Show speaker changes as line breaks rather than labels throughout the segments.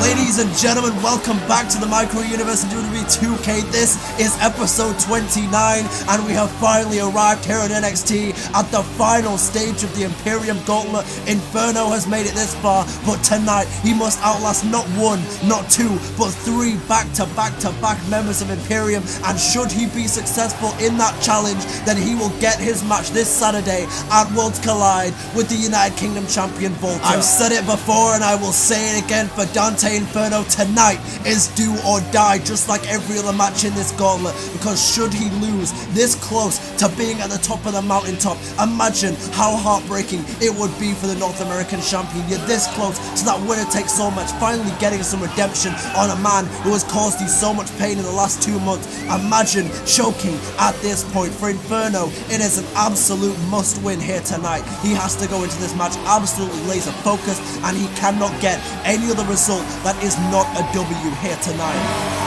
Ladies and gentlemen, welcome back to the Micro Universe in Wwe 2K. This is episode 29, and we have finally arrived here at NXT at the final stage of the Imperium Gauntlet. Inferno has made it this far, but tonight he must outlast not one, not two, but three back-to-back members of Imperium, and should he be successful in that challenge, then he will get his match this Saturday at Worlds Collide with the United Kingdom champion Wolfe. I've said it before and I will say it again, for Dante Inferno, tonight is do or die, just like every other match in this gauntlet, because should he lose this close to being at the top of the mountaintop, imagine how heartbreaking it would be for the North American champion. You're this close to that winner takes so much, finally getting some redemption on a man who has caused you so much pain in the last 2 months. Imagine choking at this point. For Inferno, it is an absolute must win here tonight. He has to go into this match absolutely laser focused, and he cannot get any other result that is not a W here tonight.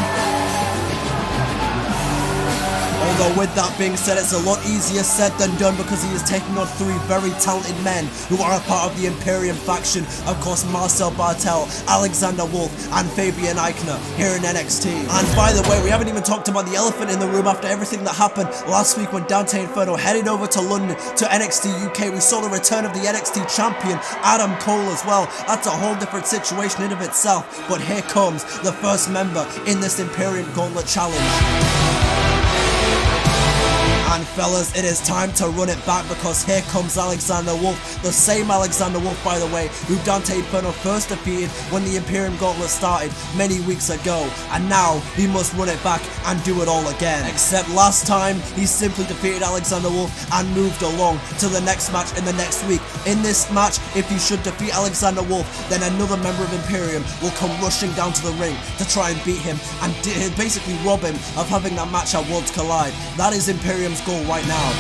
Although with that being said, it's a lot easier said than done, because he is taking on three very talented men who are a part of the Imperium faction. Of course, Marcel Barthel, Alexander Wolfe, and Fabian Aichner here in NXT. And by the way, we haven't even talked about the elephant in the room after everything that happened last week when Dante Inferno headed over to London to NXT UK. We saw the return of the NXT champion, Adam Cole, as well. That's a whole different situation in of itself. But here comes the first member in this Imperium Gauntlet challenge. And fellas, it is time to run it back, because here comes Alexander Wolfe, the same Alexander Wolfe, by the way, who Dante Inferno first defeated when the Imperium Gauntlet started many weeks ago, and now he must run it back and do it all again. Except last time, he simply defeated Alexander Wolfe and moved along to the next match in the next week. In this match, if he should defeat Alexander Wolfe, then another member of Imperium will come rushing down to the ring to try and beat him and basically rob him of having that match at Worlds Collide. That is Imperium's goal right now.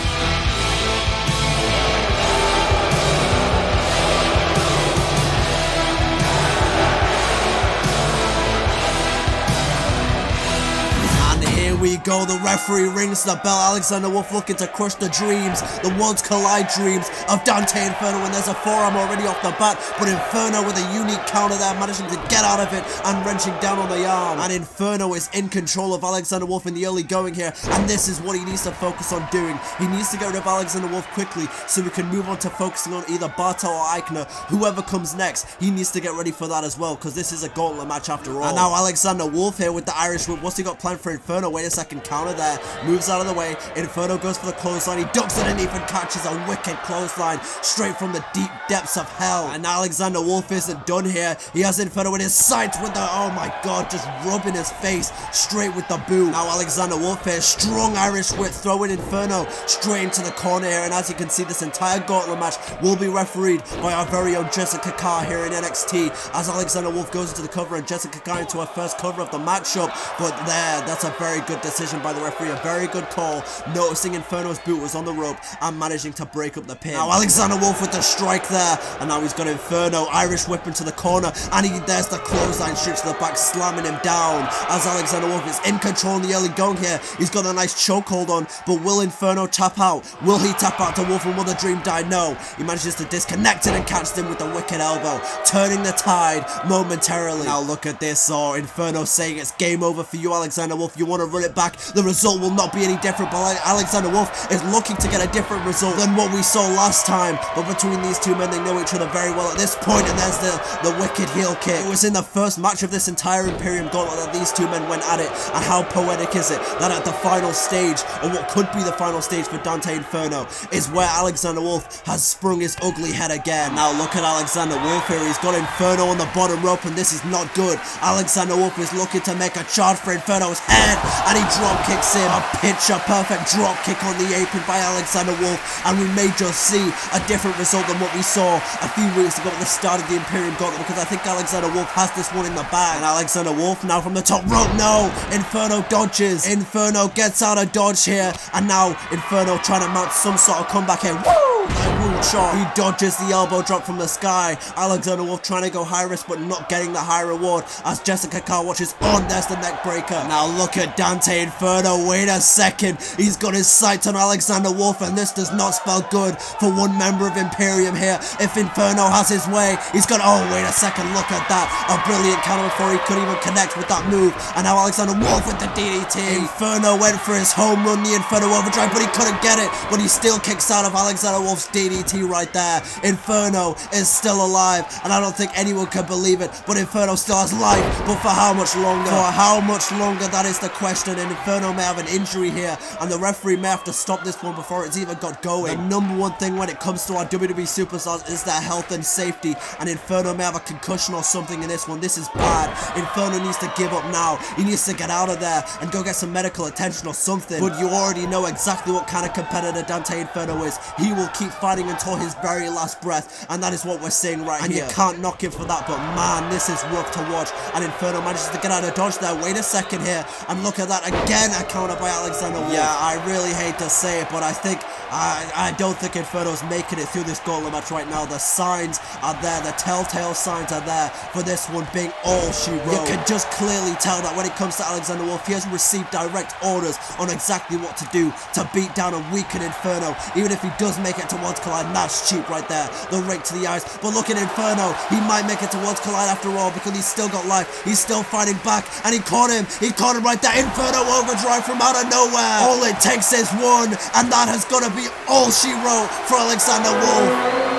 Here we go, the referee rings the bell. Alexander Wolfe looking to crush the dreams, the Worlds Collide dreams of Dante Inferno, and there's a forearm already off the bat, but Inferno with a unique counter there, managing to get out of it and wrenching down on the arm. And Inferno is in control of Alexander Wolfe in the early going here, and this is what he needs to focus on doing. He needs to get rid of Alexander Wolfe quickly so we can move on to focusing on either Bartel or Eichner. Whoever comes next, he needs to get ready for that as well, because this is a gauntlet match after all. And now Alexander Wolfe here with the Irish whip. What's he got planned for Inferno? Wait a second, counter there, moves out of the way. Inferno goes for the clothesline, he ducks underneath and catches a wicked clothesline straight from the deep depths of hell. And Alexander Wolfe isn't done here. He has Inferno in his sights with the, oh my god, just rubbing his face straight with the boot. Now Alexander Wolfe here, strong Irish whip, throwing Inferno straight into the corner here, and as you can see, this entire gauntlet match will be refereed by our very own Jessica Carr here in NXT, as Alexander Wolfe goes into the cover and Jessica Carr into her first cover of the matchup. But there, that's a very good decision by the referee, a very good call, noticing Inferno's boot was on the rope and managing to break up the pin. Now Alexander Wolfe with the strike there, and now he's got Inferno, Irish whip into the corner, and there's the clothesline straight to the back, slamming him down, as Alexander Wolfe is in control in the early going here. He's got a nice chokehold on, but will Inferno tap out? Will he tap out to Wolfe, and will the dream die? No, he manages to disconnect it and catch him with the wicked elbow, turning the tide momentarily. Now look at this, Inferno saying it's game over for you, Alexander Wolfe. You want to run it back, the result will not be any different, but Alexander Wolfe is looking to get a different result than what we saw last time. But between these two men, they know each other very well at this point, and there's the wicked heel kick. It was in the first match of this entire Imperium Gauntlet that these two men went at it, and how poetic is it that at the final stage, or what could be the final stage for Dante Inferno, is where Alexander Wolfe has sprung his ugly head again. Now look at Alexander Wolfe here, he's got Inferno on the bottom rope, and this is not good. Alexander Wolfe is looking to make a charge for Inferno's head, and he drop kicks him. A picture perfect drop kick on the apron by Alexander Wolfe, and we may just see a different result than what we saw a few weeks ago at the start of the Imperium Gauntlet, because I think Alexander Wolfe has this one in the bag. And Alexander Wolfe now from the top rope, no! Inferno dodges. Inferno gets out of dodge here, and now Inferno trying to mount some sort of comeback here. Woo! boot shot. He dodges the elbow drop from the sky. Alexander Wolfe trying to go high risk but not getting the high reward as Jessica Carr watches on. There's the neck breaker. Now look at Dante Inferno. Wait a second. He's got his sights on Alexander Wolfe, and this does not spell good for one member of Imperium here. If Inferno has his way, he's got, oh wait a second, look at that. A brilliant counter before he could even connect with that move. And now Alexander Wolfe with the DDT. Inferno went for his home run, the Inferno overdrive, but he couldn't get it. But he still kicks out of Alexander Wolfe's DDT right there. Inferno is still alive, and I don't think anyone can believe it, but Inferno still has life. But for how much longer? For how much longer? That is the question. And Inferno may have an injury here, and the referee may have to stop this one before it's even got going. The number one thing when it comes to our WWE superstars is their health and safety, and Inferno may have a concussion or something in this one. This is bad. Inferno needs to give up now. He needs to get out of there and go get some medical attention or something. But you already know exactly what kind of competitor Dante Inferno is. He will keep fighting until his very last breath, and that is what we're seeing right here. And you can't knock him for that, but man, this is rough to watch. And Inferno manages to get out of dodge there. Wait a second here, and look at that again, a counter by Alexander Wolfe. Yeah, I really hate to say it, but I don't think Inferno's making it through this gauntlet match right now. The signs are there, the telltale signs are there for this one being all she wrote. You can just clearly tell that when it comes to Alexander Wolfe, he hasn't received direct orders on exactly what to do to beat down and weaken Inferno. Even if he does make it towards Collide, that's cheap right there. The rake to the eyes. But look at Inferno, he might make it towards Collide after all because he's still got life. He's still fighting back, and he caught him. He caught him right there. Inferno overdrive from out of nowhere. All it takes is one, and that has got to be all she wrote for Alexander Wolfe.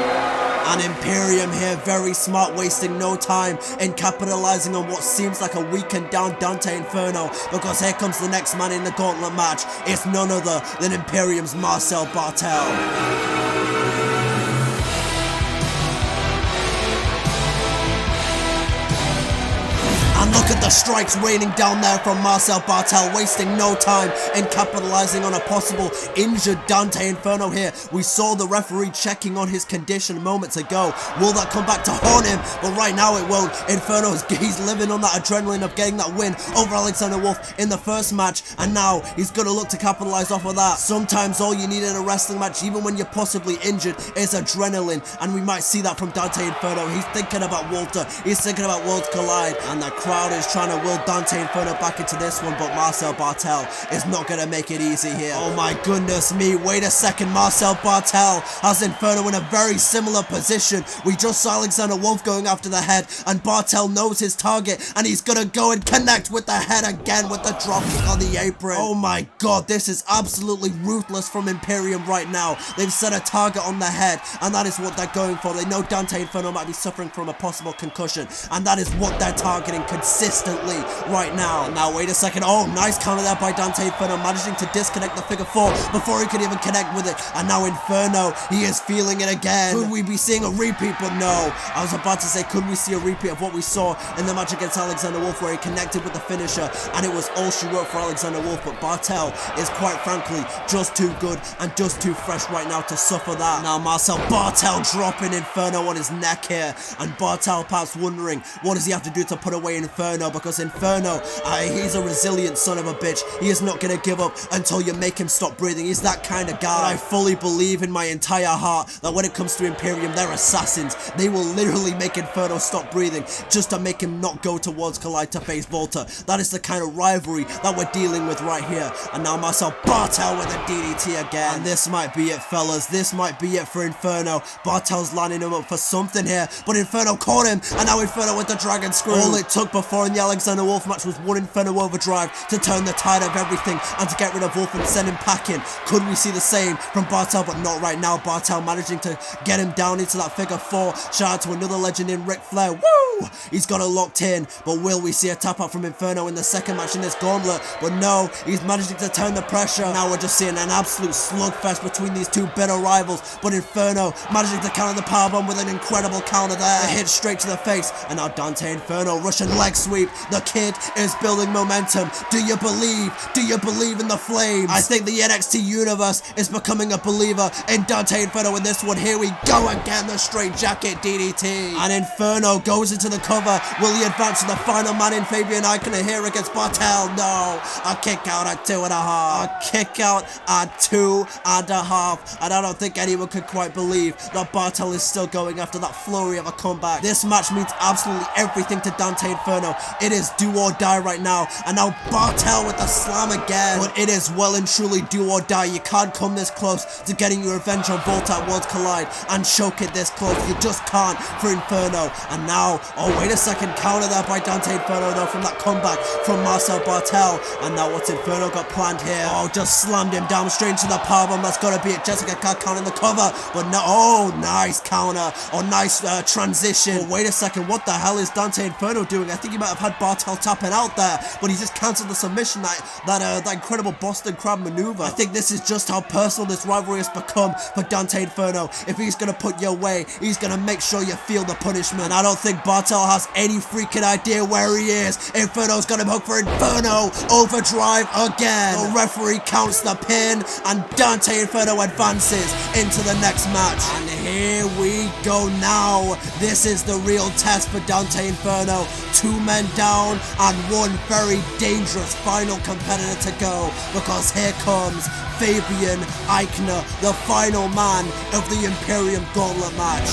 And Imperium here, very smart, wasting no time in capitalizing on what seems like a weakened down Dante Inferno, because here comes the next man in the gauntlet match. It's none other than Imperium's Marcel Barthel. And look at the strikes raining down there from Marcel Barthel, wasting no time in capitalizing on a possible injured Dante Inferno here. We saw the referee checking on his condition moments ago. Will that come back to haunt him? But right now it won't. Inferno, he's living on that adrenaline of getting that win over Alexander Wolfe in the first match, and now he's going to look to capitalize off of that. Sometimes all you need in a wrestling match, even when you're possibly injured, is adrenaline, and we might see that from Dante Inferno. He's thinking about Walter, he's thinking about Worlds Collide, and the crowd is trying to will Dante Inferno back into this one, but Marcel Barthel is not going to make it easy here. Oh my goodness me, wait a second, Marcel Barthel has Inferno in a very similar position. We just saw Alexander Wolfe going after the head, and Barthel knows his target, and he's going to go and connect with the head again with the drop kick on the apron. Oh my god, this is absolutely ruthless from Imperium right now. They've set a target on the head, and that is what they're going for. They know Dante Inferno might be suffering from a possible concussion, and that is what they're targeting consistently right now. And now wait a second, oh nice counter there by Dante Inferno, managing to disconnect the figure 4 before he could even connect with it. And now Inferno, he is feeling it again. Could we be seeing a repeat? But no, I was about to say, could we see a repeat of what we saw in the match against Alexander Wolfe, where he connected with the finisher and it was all she wrote for Alexander Wolfe? But Bartel is quite frankly just too good and just too fresh right now to suffer that. Now Marcel Bartel dropping Inferno on his neck here, and Bartel perhaps wondering what does he have to do to put away Inferno, because Inferno, he's a resilient son of a bitch. He is not going to give up until you make him stop breathing. He's that kind of guy. I fully believe in my entire heart that when it comes to Imperium, they're assassins. They will literally make Inferno stop breathing just to make him not go towards Collide to face Walter. That is the kind of rivalry that we're dealing with right here. And now Marcel Bartel with a DDT again. And this might be it, fellas. This might be it for Inferno. Bartel's lining him up for something here, but Inferno caught him, and now Inferno with the dragon screw. All it took before in the Alexander Wolfe match was one Inferno overdrive to turn the tide of everything and to get rid of Wolfe and send him packing. Could we see the same from Bartel? But not right now. Bartel managing to get him down into that figure 4. Shout out to another legend in Ric Flair. Woo! He's got it locked in, but will we see a tap out from Inferno in the second match in this gauntlet? But no, he's managing to turn the pressure. Now we're just seeing an absolute slugfest between these two bitter rivals, but Inferno managing to counter the powerbomb with an incredible counter there. A hit straight to the face, and now Dante Inferno Russian leg leg sweep. The kid is building momentum. Do you believe? Do you believe in the flames? I think the NXT universe is becoming a believer in Dante Inferno in this one. Here we go again, the straight jacket DDT. And Inferno goes into the cover. Will he advance to the final man in Fabian Aichner here against Bartel? No. A kick out at 2.5. A kick out at 2.5. And I don't think anyone could quite believe that Bartel is still going after that flurry of a comeback. This match means absolutely everything to Dante Inferno. It is do or die right now. And now Bartel with the slam again. But it is well and truly do or die. You can't come this close to getting your revenge on Volt at Worlds Collide and choke it this close. You just can't for Inferno. And now, oh wait a second, counter there by Dante Inferno though from that comeback from Marcel Barthel. And now what's Inferno got planned here? Oh, just slammed him down straight into the powerbomb. That's gotta be it. Jessica can't count in the cover. But no, oh, nice counter. Oh, nice transition. But wait a second, what the hell is Dante Inferno doing? I think he might have had Bartel tapping out there, but he just cancelled the submission, that incredible Boston Crab maneuver. I think this is just how personal this rivalry has become for Dante Inferno. If he's gonna put you away, he's gonna make sure you feel the punishment. I don't think Bartel has any freaking idea where he is. Inferno's gonna hook for Inferno overdrive again. The referee counts the pin, and Dante Inferno advances into the next match. And here we go now. This is the real test for Dante Inferno. 2 men down and one very dangerous final competitor to go, because here comes Fabian Aichner, the final man of the Imperium Gauntlet match.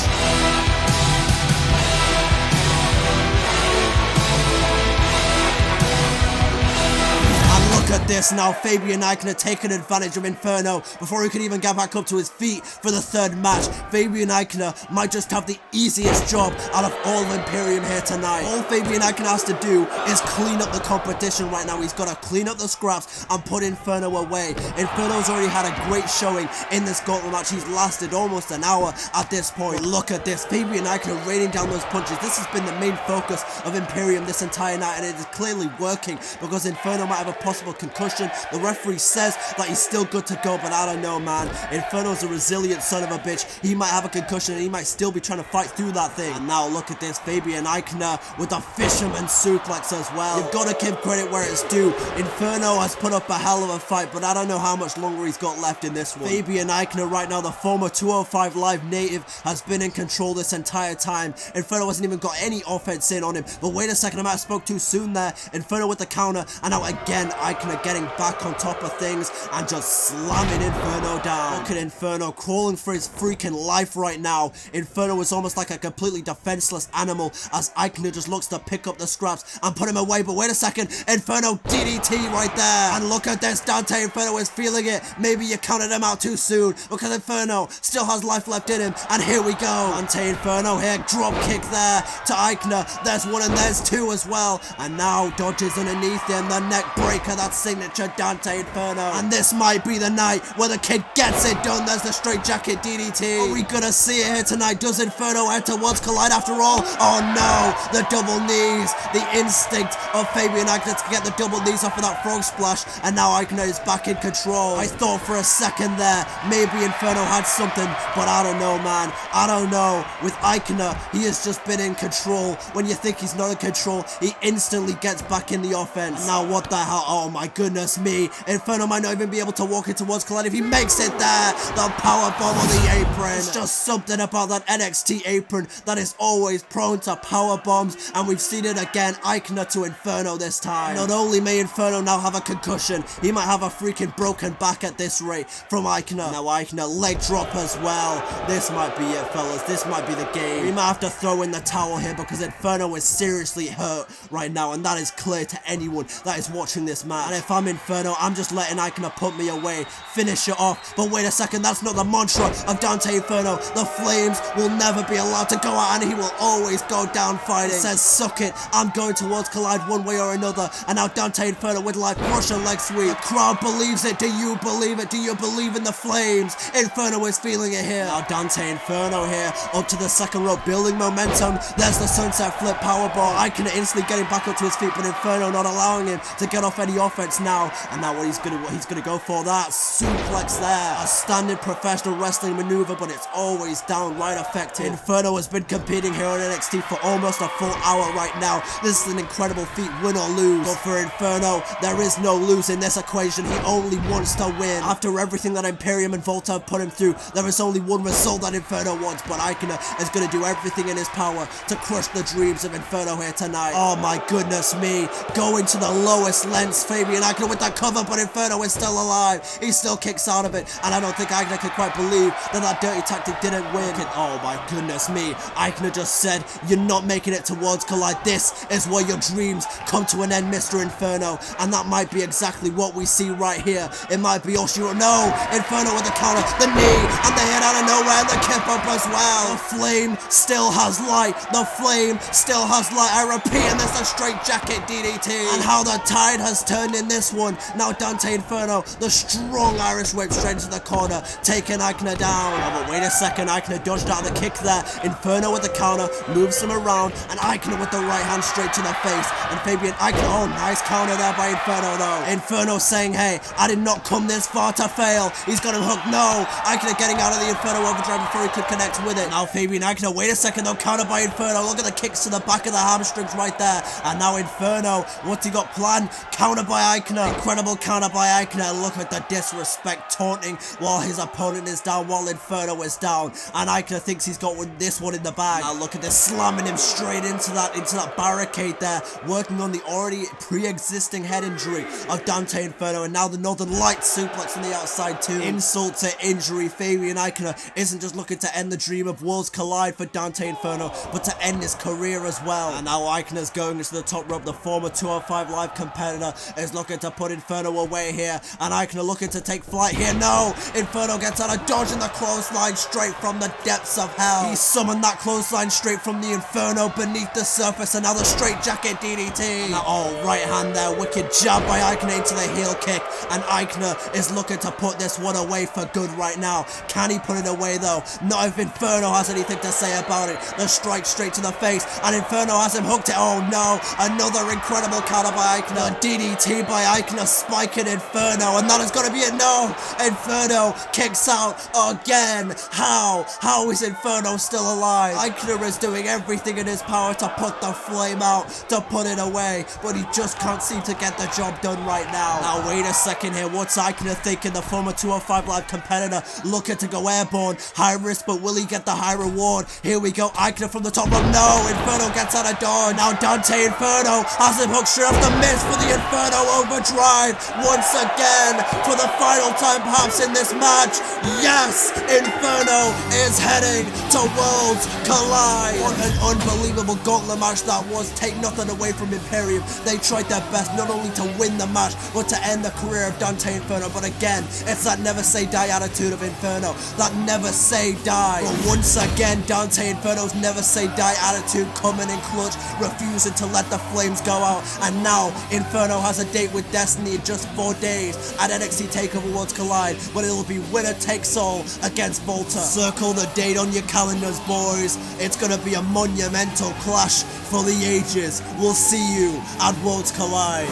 Look at this now, Fabian Aichner taking advantage of Inferno before he could even get back up to his feet for the third match. Fabian Aichner might just have the easiest job out of all of Imperium here tonight. All Fabian Aichner has to do is clean up the competition right now. He's got to clean up the scraps and put Inferno away. Inferno's already had a great showing in this gauntlet match. He's lasted almost an hour at this point. Look at this, Fabian Aichner raining down those punches. This has been the main focus of Imperium this entire night, and it is clearly working because Inferno might have a possible concussion. The referee says that he's still good to go, but I don't know, man. Inferno's a resilient son of a bitch. He might have a concussion and he might still be trying to fight through that thing. And now look at this, Fabian Aichner with a fisherman suplex as well. You've got to give credit where it's due. Inferno has put up a hell of a fight, but I don't know how much longer he's got left in this one. Fabian Aichner right now, the former 205 Live native, has been in control this entire time. Inferno hasn't even got any offense in on him. But wait a second, I might have spoke too soon there. Inferno with the counter, and now again Aichner getting back on top of things and just slamming Inferno down. Look at Inferno crawling for his freaking life right now. Inferno is almost like a completely defenseless animal as Aichner just looks to pick up the scraps and put him away. But wait a second, Inferno DDT right there. And look at this, Dante Inferno is feeling it. Maybe you counted him out too soon because Inferno still has life left in him. And here we go. Dante Inferno here, drop kick there to Aichner. There's one and there's two as well. And now dodges underneath him, the neck breaker, that signature Dante Inferno. And this might be the night where the kid gets it done. There's the straight jacket DDT. Are we gonna see it here tonight? Does Inferno enter Worlds Collide after all? Oh no, the double knees. The instinct of Fabian Aichner to get the double knees off of that frog splash. And now Aichner is back in control. I thought for a second there, maybe Inferno had something, but I don't know, man. I don't know. With Aichner, he has just been in control. When you think he's not in control, he instantly gets back in the offense. And now what the hell? Oh my goodness me. Inferno might not even be able to walk into Worlds Collide if he makes it there. The power bomb on the apron. It's just something about that NXT apron that is always prone to power bombs, and we've seen it again. Aichner to Inferno this time. Not only may Inferno now have a concussion, he might have a freaking broken back at this rate from Aichner. Now Aichner leg drop as well. This might be it, fellas. This might be the game. We might have to throw in the towel here because Inferno is seriously hurt right now, and that is clear to anyone that is watching this match. And if I'm Inferno, I'm just letting Aichner put me away, finish it off. But wait a second, that's not the mantra of Dante Inferno. The flames will never be allowed to go out, and he will always go down fighting. He says, suck it, I'm going towards Collide one way or another. And now Dante Inferno with live Russian leg sweep. The crowd believes it. Do you believe it? Do you believe in the flames? Inferno is feeling it here. Now Dante Inferno here, up to the second rope, building momentum. There's the sunset flip powerbomb. Aichner instantly getting back up to his feet, but Inferno not allowing him to get off any offense now. now. And now what he's gonna go for that suplex there. A standard professional wrestling maneuver, but it's always downright effective. Inferno has been competing here on NXT for almost a full hour right now. This is an incredible feat, win or lose. But for Inferno, there is no lose in this equation. He only wants to win. After everything that Imperium and Volta have put him through, there is only one result that Inferno wants, but Eichner is going to do everything in his power to crush the dreams of Inferno here tonight. Oh my goodness me, going to the lowest lengths. Fabian Aichner with that cover, but Inferno is still alive. He still kicks out of it, and I don't think Eichner can quite believe that dirty tactic didn't win. Oh my goodness me, Eichner just said, you're not making it towards Collide. This is where your dreams come to an end, Mr. Inferno, and that might be exactly what we see right here. It might be Oshiro. No, Inferno with the counter, the knee, and the hit out of nowhere, and the kip up as well. The flame still has light. The flame still has light. I repeat, and there's a straight jacket DDT. And how the tide has turned in this one. Now Dante Inferno, the strong Irish whip straight into the corner, taking Eichner down. Oh, but wait a second, Eichner dodged out of the kick there. Inferno with the counter, moves him around, and Eichner with the right hand straight to the face. And Fabian Aichner, oh, nice counter there by Inferno though. Inferno saying, hey, I did not come this far to fail. He's got him hooked. No, Eichner getting out of the Inferno overdrive before he could connect with it. Now Fabian Aichner, wait a second though, counter by Inferno. Look at the kicks to the back of the hamstrings right there. And now Inferno, what's he got planned? Counter by Eichner. Incredible counter by Eichner. Look at the disrespect, taunting while his opponent is down, while Inferno is down. And Eichner thinks he's got this one in the bag. Now look at this, slamming him straight into that barricade there, working on the already pre-existing head injury of Dante Inferno. And now the Northern Light suplex on the outside too. Insult to injury. Fabian Aichner isn't just looking to end the dream of Worlds Collide for Dante Inferno, but to end his career as well. And now Eichner's going into the top rope. The former 205 Live competitor is looking to put Inferno away here, and Eichner looking to take flight here. No, Inferno gets out of dodge in the clothesline straight from the depths of hell. He summoned that clothesline straight from the Inferno beneath the surface. Another straight jacket DDT. Now, oh, right hand there, wicked jab by Eichner into the heel kick, and Eichner is looking to put this one away for good right now. Can he put it away though? Not if Inferno has anything to say about it. The strike straight to the face, and Inferno has him hooked it. Oh no, another incredible counter by Eichner. The DDT by Eichner spiking Inferno, and that is going to be it. No, Inferno kicks out again. How is Inferno still alive? Eichner is doing everything in his power to put the flame out, to put it away, but he just can't seem to get the job done right now. Now wait a second here, what's Eichner thinking? The former 205 Live competitor looking to go airborne. High risk, but will he get the high reward? Here we go, Eichner from the top rope. No, Inferno gets out of dodge. Now Dante Inferno has him hooked straight off the miss for the Inferno overdrive. Once again, for the final time perhaps in this match. Yes, Inferno is heading to Worlds Collide. What an unbelievable gauntlet match that was. Take nothing away from Imperium. They tried their best not only to win the match, but to end the career of Dante Inferno. But again, it's that never say die attitude of Inferno. That never say die. But once again, Dante Inferno's never say die attitude coming in clutch, refusing to let the flames go out. And now Inferno has a date with Destiny in just 4 days at NXT Takeover Worlds Collide, but it'll be winner takes all against Volta. Circle the date on your calendars, boys. It's gonna be a monumental clash for the ages. We'll see you at Worlds Collide.